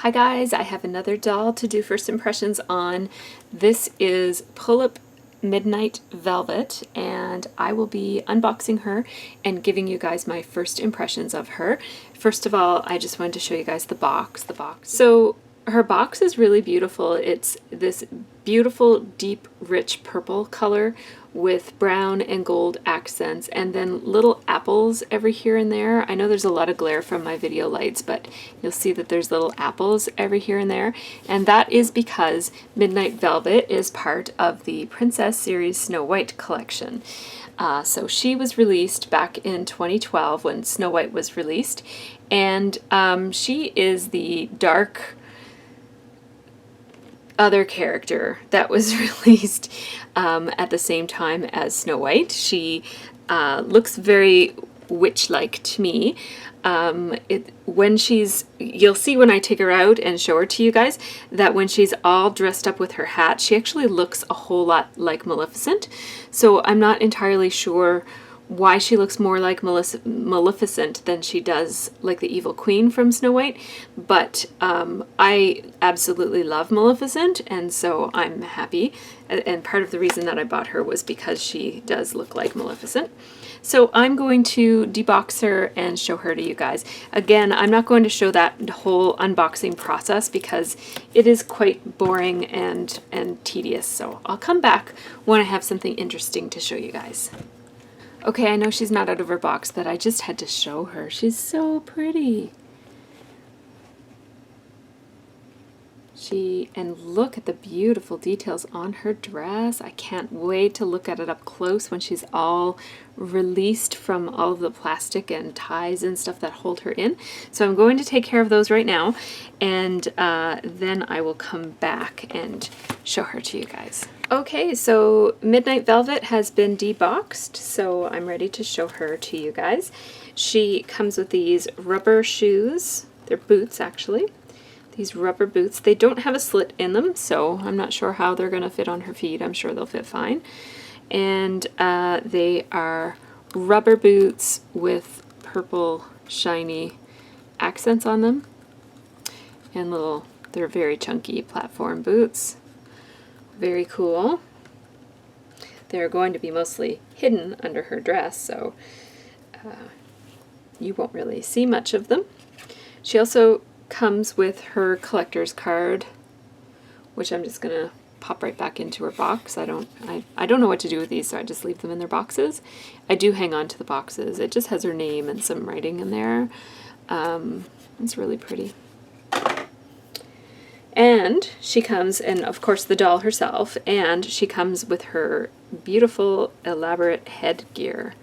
Hi guys, I have another doll to do first impressions on. This is Pullip Midnight Velvet, and I will be unboxing her and giving you guys my first impressions of her. First of all, I just wanted to show you guys the box. So her box is really beautiful. It's this beautiful, deep, rich purple color with brown and gold accents, and then little apples every here and there. I know there's a lot of glare from my video lights, but you'll see that there's little apples every here and there, and that is because Midnight Velvet is part of the Princess Series Snow White collection. So she was released back in 2012 when Snow White was released, and she is the dark other character that was released at the same time as Snow White. She looks very witch-like to me. You'll see when I take her out and show her to you guys that when she's all dressed up with her hat, she actually looks a whole lot like Maleficent. So I'm not entirely sure why she looks more like Maleficent than she does like the evil queen from Snow White, but I absolutely love Maleficent, and so I'm happy, and part of the reason that I bought her was because she does look like Maleficent. So I'm going to debox her and show her to you guys. Again, I'm not going to show that whole unboxing process because it is quite boring and tedious, so I'll come back when I have something interesting to show you guys. Okay, I know she's not out of her box, but I just had to show her. She's so pretty. And look at the beautiful details on her dress. I can't wait to look at it up close when she's all released from all of the plastic and ties and stuff that hold her in. So I'm going to take care of those right now, and then I will come back and show her to you guys. Okay, so Midnight Velvet has been deboxed, so I'm ready to show her to you guys. She comes with these rubber shoes. They're boots, actually. These rubber boots. They don't have a slit in them, so I'm not sure how they're going to fit on her feet. I'm sure they'll fit fine. And they are rubber boots with purple shiny accents on them. And they're very chunky platform boots. Very cool. They're going to be mostly hidden under her dress, so you won't really see much of them. She also comes with her collector's card, which I'm just gonna pop right back into her box. I don't know what to do with these, so I just leave them in their boxes. I do hang on to the boxes. It just has her name and some writing in there. It's really pretty. And she comes, and of course the doll herself, and she comes with her beautiful elaborate headgear.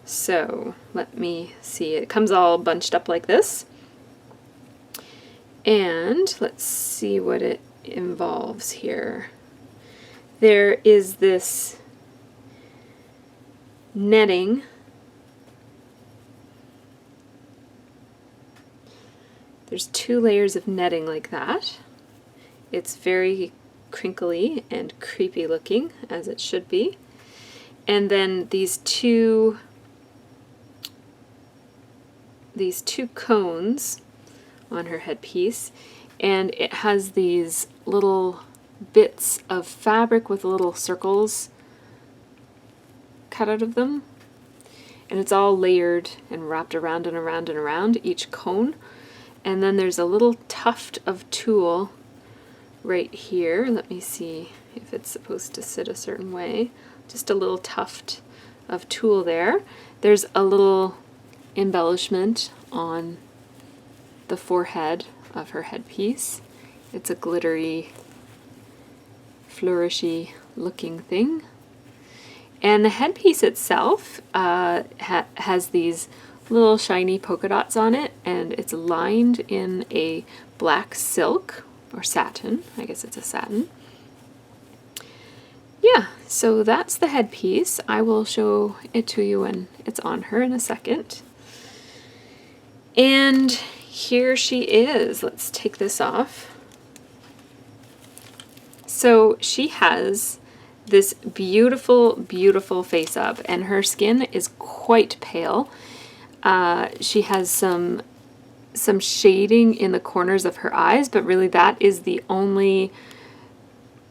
So let me see, it comes all bunched up like this. And let's see what it involves here. There is this netting. There's 2 layers of netting like that. It's very crinkly and creepy looking, as it should be. And then these two cones on her headpiece, and it has these little bits of fabric with little circles cut out of them, and it's all layered and wrapped around and around and around each cone. And then there's a little tuft of tulle right here. Let me see if it's supposed to sit a certain way. Just a little tuft of tulle there. There's a little embellishment on the forehead of her headpiece. It's a glittery, flourishy looking thing. And the headpiece itself has these little shiny polka dots on it, and it's lined in a black silk, or satin. I guess it's a satin. Yeah, so that's the headpiece. I will show it to you when it's on her in a second. And here she is. Let's take this off. So she has this beautiful, beautiful face up, and her skin is quite pale. She has some some shading in the corners of her eyes, but really that is the only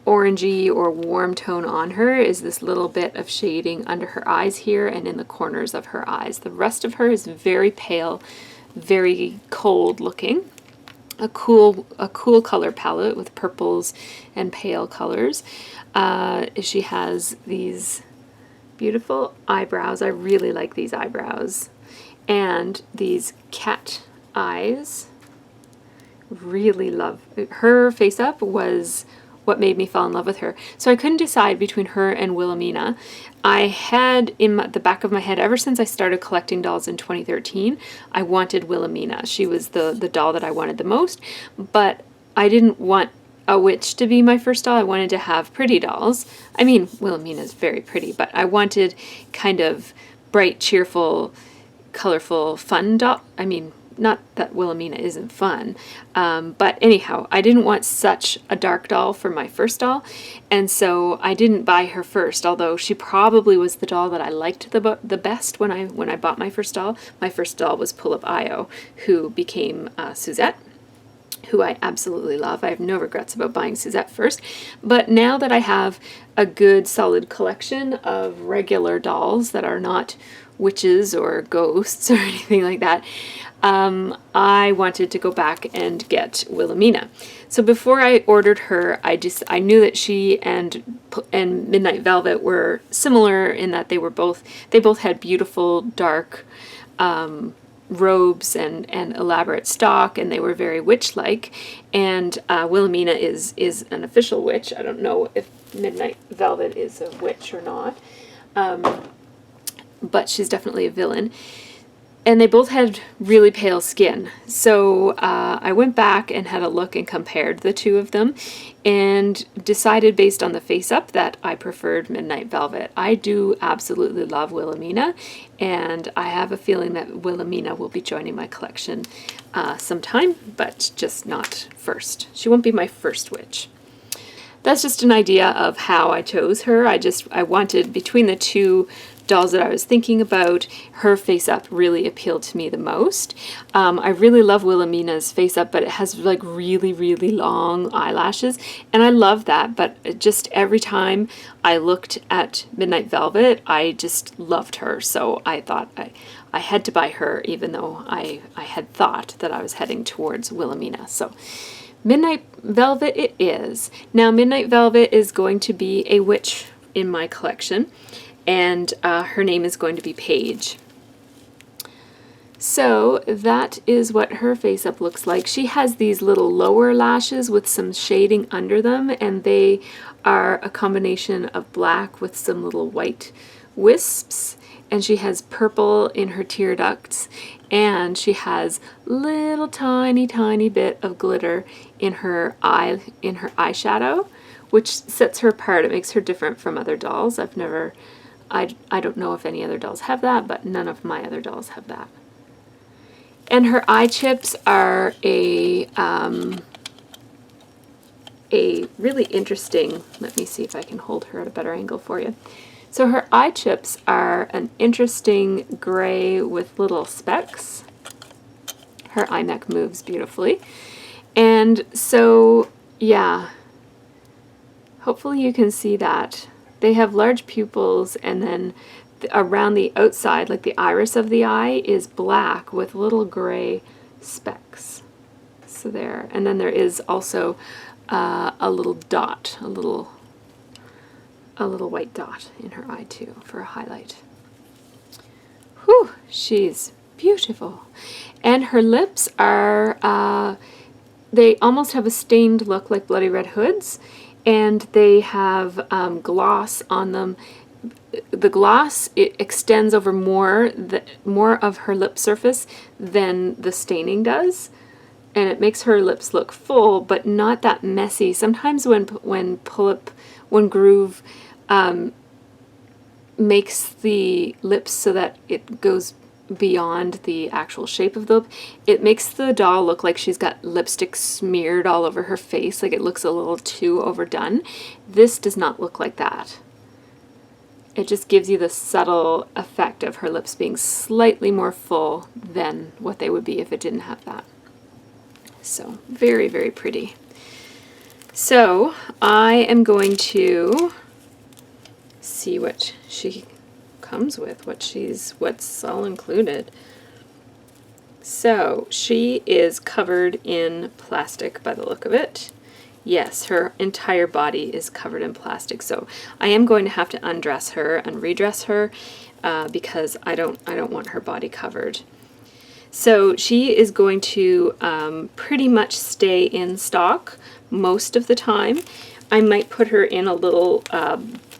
orangey or warm tone on her, is this little bit of shading under her eyes here and in the corners of her eyes. The rest of her is very pale, very cold looking. A cool color palette with purples and pale colors. She has these beautiful eyebrows. I really like these eyebrows. And these cat eyes. Really love her face up was what made me fall in love with her. So I couldn't decide between her and Wilhelmina. I had in the back of my head, ever since I started collecting dolls in 2013, I wanted Wilhelmina. She was the doll that I wanted the most, but I didn't want a witch to be my first doll. I wanted to have pretty dolls. I mean, Wilhelmina is very pretty, but I wanted kind of bright, cheerful, colorful, fun doll. I mean, not that Wilhelmina isn't fun, but anyhow, I didn't want such a dark doll for my first doll, and so I didn't buy her first, although she probably was the doll that I liked the best when I bought my first doll. My first doll was Pullip Io, who became Suzette, who I absolutely love. I have no regrets about buying Suzette first, but now that I have a good solid collection of regular dolls that are not witches or ghosts or anything like that, I wanted to go back and get Wilhelmina. So before I ordered her, I knew that she and Midnight Velvet were similar in that they both had beautiful dark robes and elaborate stock, and they were very witch-like. And Wilhelmina is an official witch. I don't know if Midnight Velvet is a witch or not, but she's definitely a villain. And they both had really pale skin. So I went back and had a look and compared the two of them and decided based on the face-up that I preferred Midnight Velvet. I do absolutely love Wilhelmina, and I have a feeling that Wilhelmina will be joining my collection sometime, but just not first. She won't be my first witch. That's just an idea of how I chose her. I wanted, between the two dolls that I was thinking about, her face up really appealed to me the most. I really love Wilhelmina's face up, but it has like really, really long eyelashes, and I love that, but just every time I looked at Midnight Velvet, I just loved her, so I thought I had to buy her, even though I had thought that I was heading towards Wilhelmina. So Midnight Velvet it is. Now Midnight Velvet is going to be a witch in my collection, and her name is going to be Paige. So that is what her face up looks like. She has these little lower lashes with some shading under them, and they are a combination of black with some little white wisps, and she has purple in her tear ducts, and she has little tiny bit of glitter in her eyeshadow, which sets her apart. It makes her different from other dolls. I don't know if any other dolls have that, but none of my other dolls have that. And her eye chips are a really interesting, let me see if I can hold her at a better angle for you. So her eye chips are an interesting gray with little specks. Her eye neck moves beautifully. And so, yeah, hopefully you can see that. They have large pupils, and then around the outside, like the iris of the eye, is black with little gray specks. So there. And then there is also a little dot, a little white dot in her eye too for a highlight. Whew, she's beautiful. And her lips are, they almost have a stained look like Bloody Red Hood's, and they have gloss on them. The gloss, it extends over more of her lip surface than the staining does, and it makes her lips look full, but not that messy. Sometimes when Groove makes the lips so that it goes beyond the actual shape of the lip, it makes the doll look like she's got lipstick smeared all over her face, like it looks a little too overdone. This does not look like that. It just gives you the subtle effect of her lips being slightly more full than what they would be if it didn't have that. So very, very pretty. So I am going to see what she comes with, what's all included. So she is covered in plastic by the look of it. Yes, her entire body is covered in plastic. So I am going to have to undress her and redress her because I don't want her body covered. So she is going to pretty much stay in stock most of the time. I might put her in a little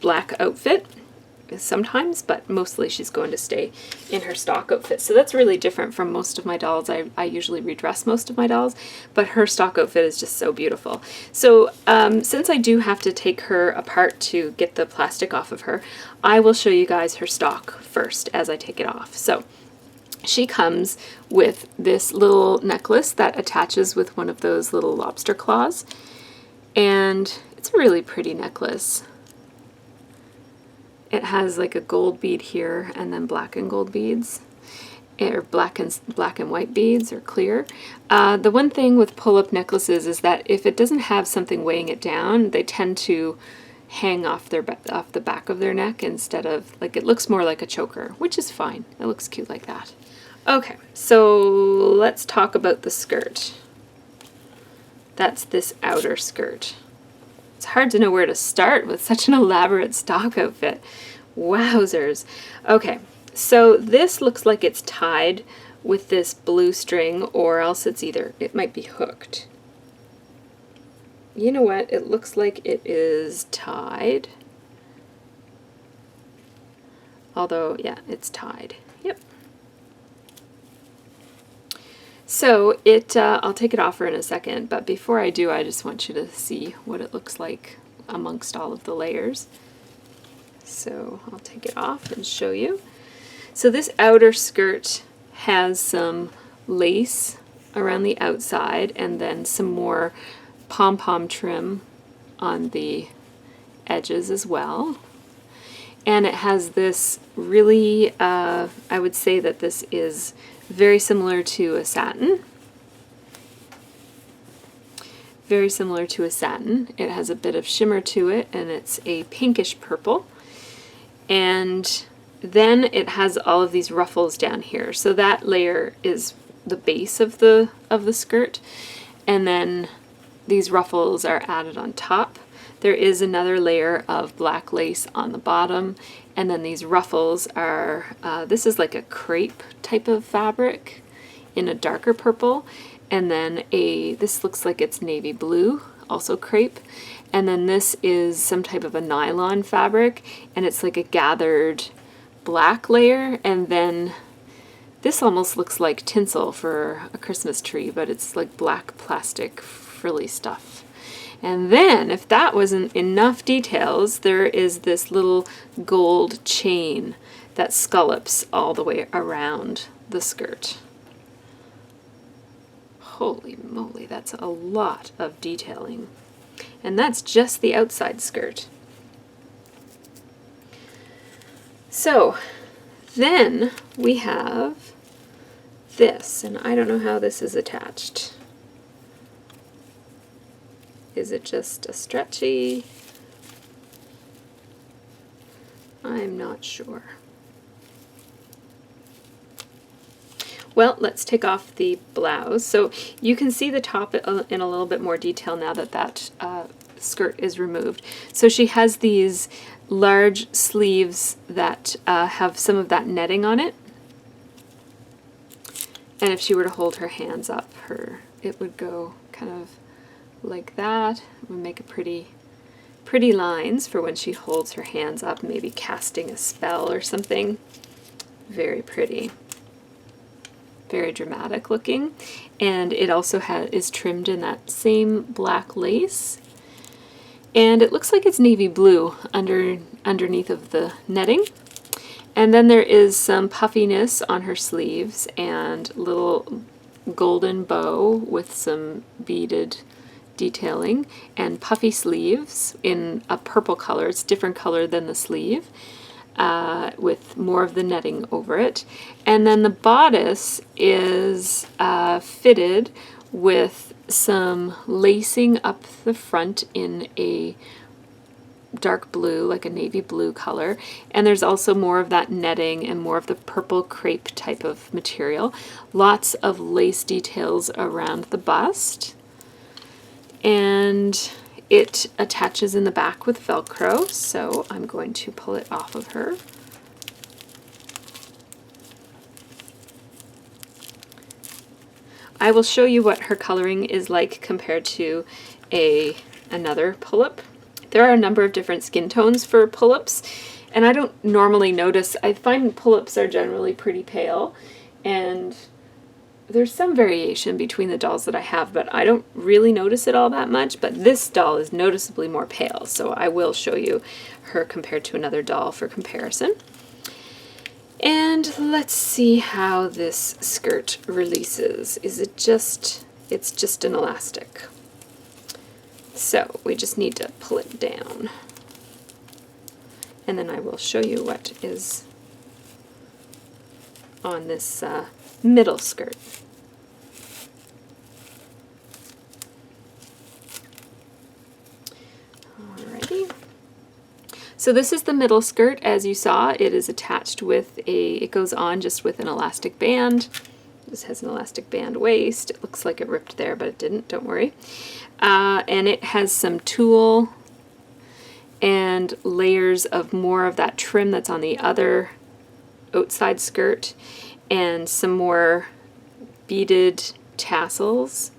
black outfit sometimes, but mostly she's going to stay in her stock outfit. So that's really different from most of my dolls. I usually redress most of my dolls, but her stock outfit is just so beautiful. So since I do have to take her apart to get the plastic off of her, I will show you guys her stock first as I take it off. So she comes with this little necklace that attaches with one of those little lobster claws, and it's a really pretty necklace. It has like a gold bead here and then black and gold beads, or black and white beads, or clear. The one thing with pull-up necklaces is that if it doesn't have something weighing it down, they tend to hang off the back of their neck instead of, like, it looks more like a choker, which is fine. It looks cute like that. Okay, so let's talk about the skirt. That's this outer skirt. It's hard to know where to start with such an elaborate stock outfit. Wowzers. Okay, so this looks like it's tied with this blue string, or else it might be hooked. You know what? It looks like it is tied. Although, yeah, it's tied. Yep. So I'll take it off her in a second, but before I do, I just want you to see what it looks like amongst all of the layers. So I'll take it off and show you. So this outer skirt has some lace around the outside and then some more pom-pom trim on the edges as well. And it has this really, I would say that this is very similar to a satin. Very similar to a satin. It has a bit of shimmer to it, and it's a pinkish purple. And then it has all of these ruffles down here. So that layer is the base of the skirt, and then these ruffles are added on top. There is another layer of black lace on the bottom, and then these ruffles are, this is like a crepe type of fabric in a darker purple, and then this looks like it's navy blue, also crepe, and then this is some type of a nylon fabric, and it's like a gathered black layer, and then this almost looks like tinsel for a Christmas tree, but it's like black plastic frilly stuff. And then, if that wasn't enough details, there is this little gold chain that scallops all the way around the skirt. Holy moly, that's a lot of detailing. And that's just the outside skirt. So, then we have this, and I don't know how this is attached. Is it just a stretchy? I'm not sure. Well, let's take off the blouse. So you can see the top in a little bit more detail now that that skirt is removed. So she has these large sleeves that have some of that netting on it. And if she were to hold her hands up, it would go kind of like that. It would make a pretty lines for when she holds her hands up, maybe casting a spell or something. Very pretty. Very dramatic looking. And it also is trimmed in that same black lace. And it looks like it's navy blue underneath of the netting. And then there is some puffiness on her sleeves and little golden bow with some beaded detailing and puffy sleeves in a purple color. It's a different color than the sleeve, with more of the netting over it. And then the bodice is fitted with some lacing up the front in a dark blue, like a navy blue color, and there's also more of that netting and more of the purple crepe type of material. Lots of lace details around the bust, and it attaches in the back with Velcro, so I'm going to pull it off of her. I will show you what her coloring is like compared to another Pullip. There are a number of different skin tones for Pullips, and I don't normally notice. I find Pullips are generally pretty pale, and there's some variation between the dolls that I have, but I don't really notice it all that much. But this doll is noticeably more pale, so I will show you her compared to another doll for comparison. And let's see how this skirt releases. It's just an elastic. So we just need to pull it down. And then I will show you what is on this middle skirt. Alrighty. So this is the middle skirt. As you saw, it is attached with it goes on just with an elastic band. This has an elastic band waist. It looks like it ripped there, but it didn't, don't worry. And it has some tulle and layers of more of that trim that's on the other outside skirt, and some more beaded tassels,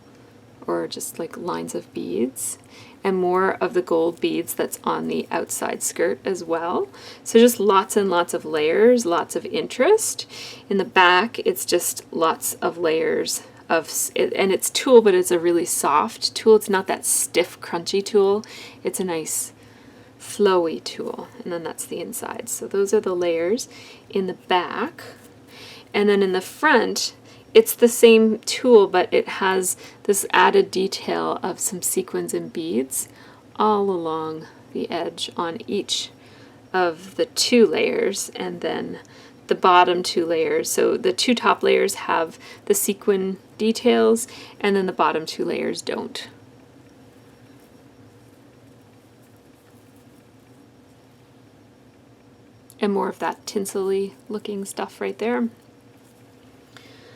or just like lines of beads, and more of the gold beads that's on the outside skirt as well. So just lots and lots of layers, lots of interest. In the back, it's just lots of layers of, and it's tulle, but it's a really soft tulle. It's not that stiff, crunchy tulle. It's a nice flowy tulle. And then that's the inside. So those are the layers in the back. And then in the front, it's the same tulle, but it has this added detail of some sequins and beads all along the edge on each of the two layers, and then the bottom two layers. So the two top layers have the sequin details, and then the bottom two layers don't. And more of that tinsel-y looking stuff right there.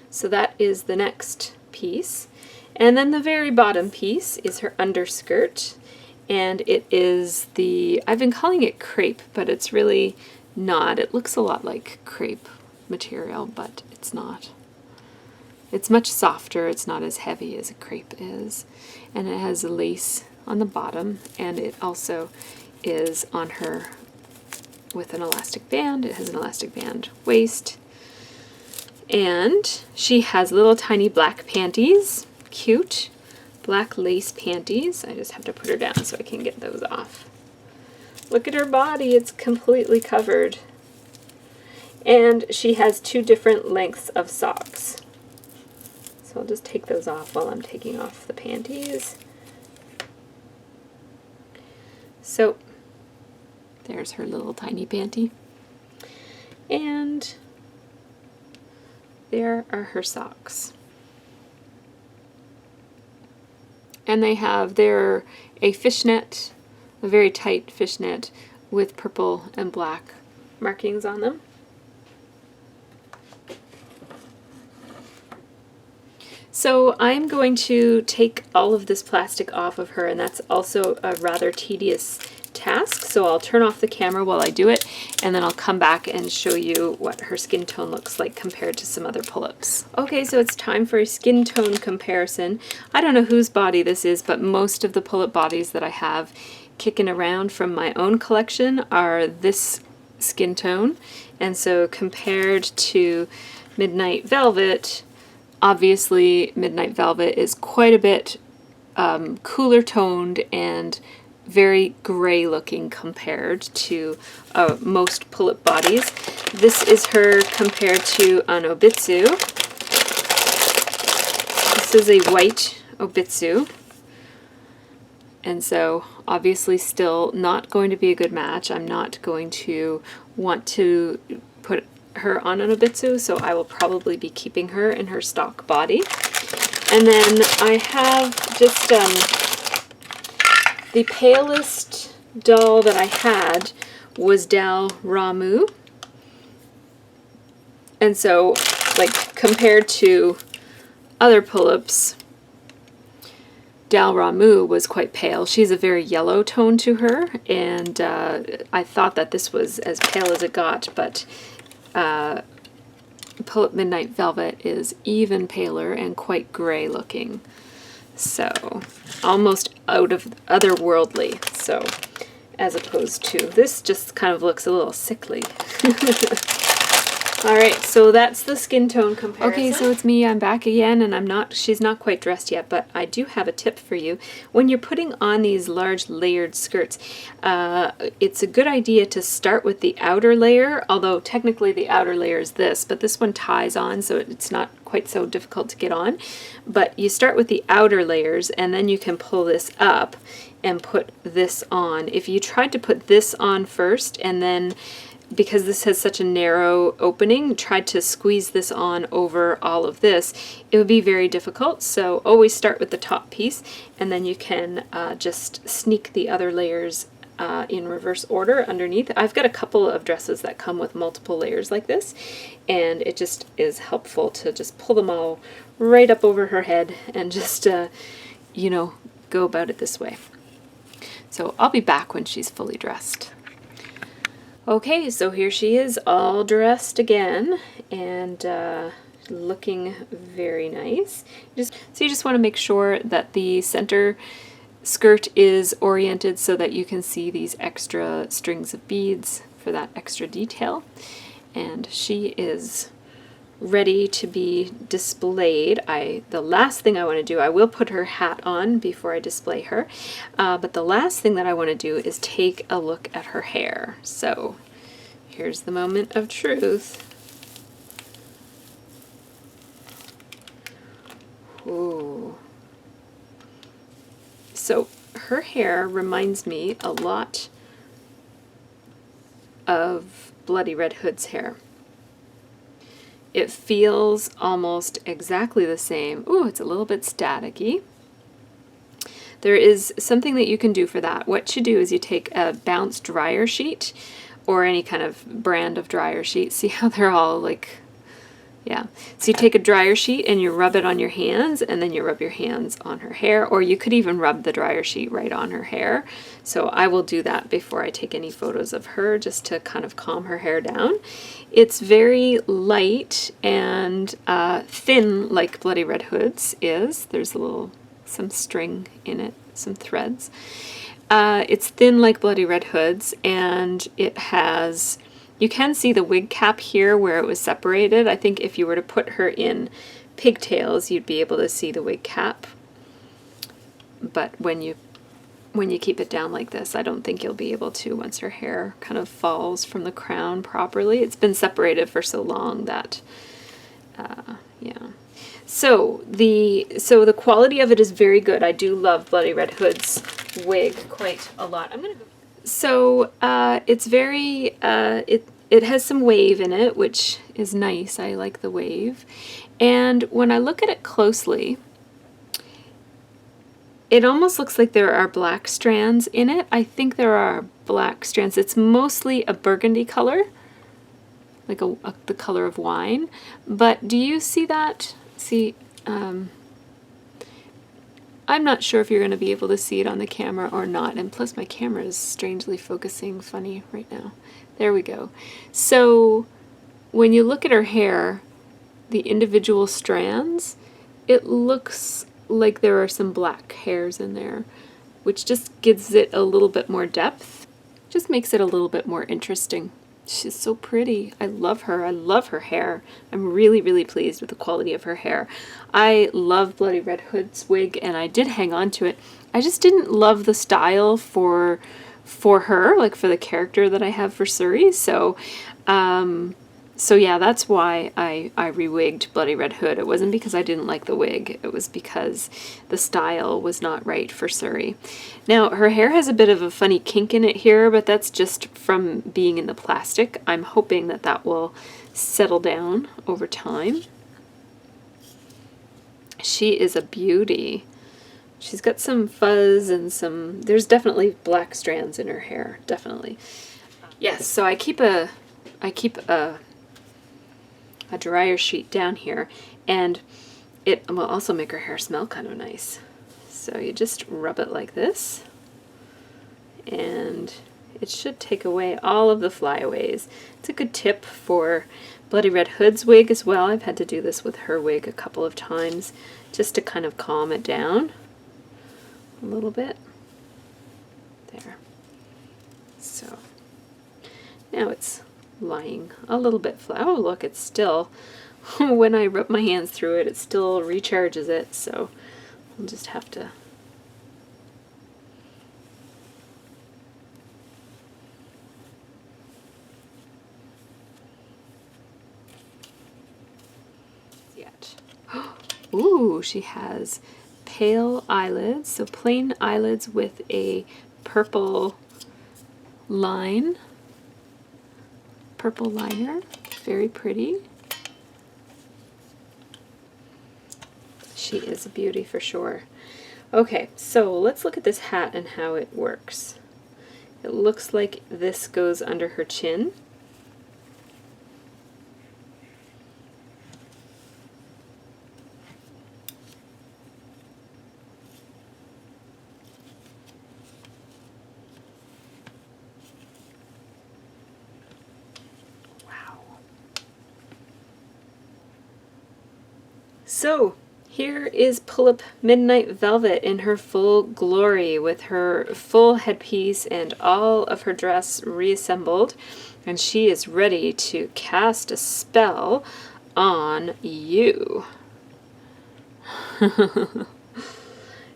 So that is the next piece. And then the very bottom piece is her underskirt. And it is I've been calling it crepe, but it's really not. It looks a lot like crepe material, but it's not. It's much softer. It's not as heavy as a crepe is. And it has a lace on the bottom, and it also is on her with an elastic band. It has an elastic band waist. And she has little tiny black panties, cute black lace panties. I just have to put her down so I can get those off. Look at her body, it's completely covered. And she has two different lengths of socks. So I'll just take those off while I'm taking off the panties. So there's her little tiny panty. And there are her socks. And they're a fishnet, a very tight fishnet with purple and black markings on them. So I'm going to take all of this plastic off of her, and that's also a rather tedious task. So I'll turn off the camera while I do it, and then I'll come back and show you what her skin tone looks like compared to some other Pullips. Okay, so it's time for a skin tone comparison. I don't know whose body this is, but most of the Pullip bodies that I have kicking around from my own collection are this skin tone. And so compared to Midnight Velvet, obviously Midnight Velvet is quite a bit cooler toned and very gray looking compared to most Pullip bodies. This is her compared to an Obitsu. This is a white Obitsu. And so obviously still not going to be a good match. I'm not going to want to put her on an Obitsu, so I will probably be keeping her in her stock body. And then I have just the palest doll that I had was Dal Ramu. And so, like, compared to other Pullips, Dal Ramu was quite pale. She's a very yellow tone to her, and I thought that this was as pale as it got, but Pullip Midnight Velvet is even paler and quite gray looking. So, almost out of otherworldly. So, as opposed to this, just kind of looks a little sickly. All right, so that's the skin tone comparison. Okay, so it's me. I'm back again, and she's not quite dressed yet, but I do have a tip for you. When you're putting on these large layered skirts, it's a good idea to start with the outer layer, although technically the outer layer is this, but this one ties on, so it's not quite so difficult to get on. But you start with the outer layers, and then you can pull this up and put this on. If you tried to put this on first, and then because this has such a narrow opening, tried to squeeze this on over all of this, it would be very difficult. So always start with the top piece, and then you can just sneak the other layers in reverse order underneath. I've got a couple of dresses that come with multiple layers like this, and it just is helpful to just pull them all right up over her head and just, you know, go about it this way. So I'll be back when she's fully dressed. Okay, so here she is all dressed again, and looking very nice. So you just want to make sure that the center skirt is oriented so that you can see these extra strings of beads for that extra detail. And she is ready to be displayed. The last thing I want to do, I will put her hat on before I display her, but the last thing that I want to do is take a look at her hair. So here's the moment of truth. Ooh. So her hair reminds me a lot of Bloody Red Hood's hair. It feels almost exactly the same. Ooh, it's a little bit staticky. There is something that you can do for that. What you do is you take a bounce dryer sheet or any kind of brand of dryer sheet. See how they're all like, yeah. So you take a dryer sheet and you rub it on your hands, and then you rub your hands on her hair, or you could even rub the dryer sheet right on her hair. So I will do that before I take any photos of her, just to kind of calm her hair down. It's very light and thin, like Bloody Red Hood's is. There's some string in it, some threads. It's thin like Bloody Red Hood's, and it has, you can see the wig cap here where it was separated. I think if you were to put her in pigtails, you'd be able to see the wig cap. But when you keep it down like this, I don't think you'll be able to once her hair kind of falls from the crown properly. It's been separated for so long that, yeah. So the quality of it is very good. I do love Bloody Red Hood's wig quite a lot. So it's very, it has some wave in it, which is nice. I like the wave. And when I look at it closely, it almost looks like there are black strands in it. I think there are black strands. It's mostly a burgundy color, like the color of wine. But do you see that? See, I'm not sure if you're going to be able to see it on the camera or not. And plus my camera is strangely focusing funny right now. There we go. So when you look at her hair, the individual strands, it looks like there are some black hairs in there, which just gives it a little bit more depth. Just makes it a little bit more interesting. She's so pretty. I love her. I love her hair. I'm really, really pleased with the quality of her hair. I love Bloody Red Hood's wig, and I did hang on to it. I just didn't love the style for her, like for the character that I have for Suri. So yeah, that's why I rewigged Bloody Red Hood. It wasn't because I didn't like the wig. It was because the style was not right for Suri. Now, her hair has a bit of a funny kink in it here, but that's just from being in the plastic. I'm hoping that that will settle down over time. She is a beauty. She's got some fuzz and there's definitely black strands in her hair, definitely. Yes, so I keep a dryer sheet down here, and it will also make her hair smell kind of nice. So you just rub it like this, and it should take away all of the flyaways. It's a good tip for Bloody Red Hood's wig as well. I've had to do this with her wig a couple of times just to kind of calm it down a little bit. There. So now it's lying a little bit flat. Oh, look, it's still, when I rub my hands through it, it still recharges it, so I'll just have to yet. Ooh, she has pale eyelids, so plain eyelids with a purple line, purple liner, very pretty. She is a beauty for sure. Okay, so let's look at this hat and how it works. It looks like this goes under her chin. Wow. So here is Pullip Midnight Velvet in her full glory, with her full headpiece and all of her dress reassembled, and she is ready to cast a spell on you.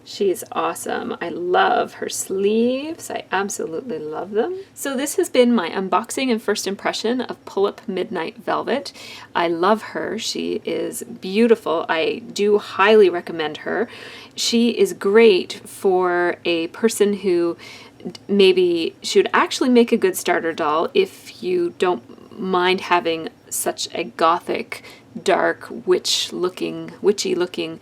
She's awesome. I love her sleeves. I absolutely love them. So this has been my unboxing and first impression of Pullip Midnight Velvet. I love her. She is beautiful. I do highly recommend her. She is great for a person who maybe should actually make a good starter doll if you don't mind having such a gothic, dark, witchy looking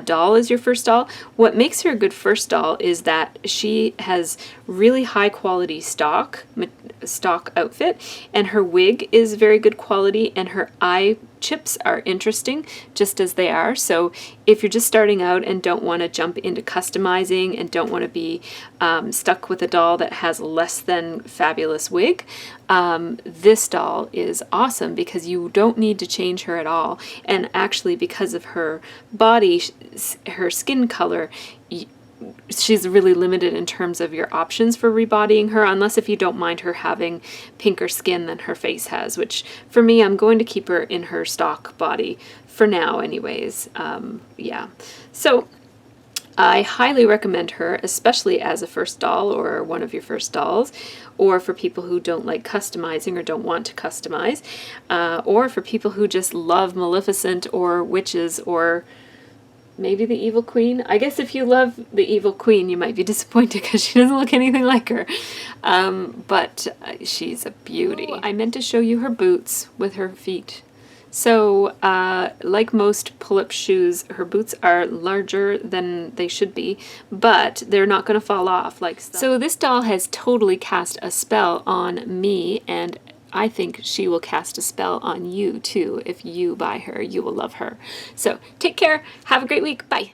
doll as your first doll. What makes her a good first doll is that she has really high quality stock outfit, and her wig is very good quality, and her eye chips are interesting just as they are. So if you're just starting out and don't want to jump into customizing and don't want to be stuck with a doll that has less than fabulous wig, this doll is awesome because you don't need to change her at all. And actually, because of her body, her skin color, she's really limited in terms of your options for rebodying her, unless if you don't mind her having pinker skin than her face has, which for me, I'm going to keep her in her stock body for now anyways. Yeah, so I highly recommend her, especially as a first doll or one of your first dolls, or for people who don't like customizing or don't want to customize, or for people who just love Maleficent or witches or maybe the Evil Queen. I guess if you love the Evil Queen, you might be disappointed because she doesn't look anything like her. But she's a beauty. Oh, I meant to show you her boots with her feet. So, like most Pullip shoes, her boots are larger than they should be, but they're not going to fall off like some. So this doll has totally cast a spell on me, and I think she will cast a spell on you too. If you buy her, you will love her. So take care. Have a great week. Bye.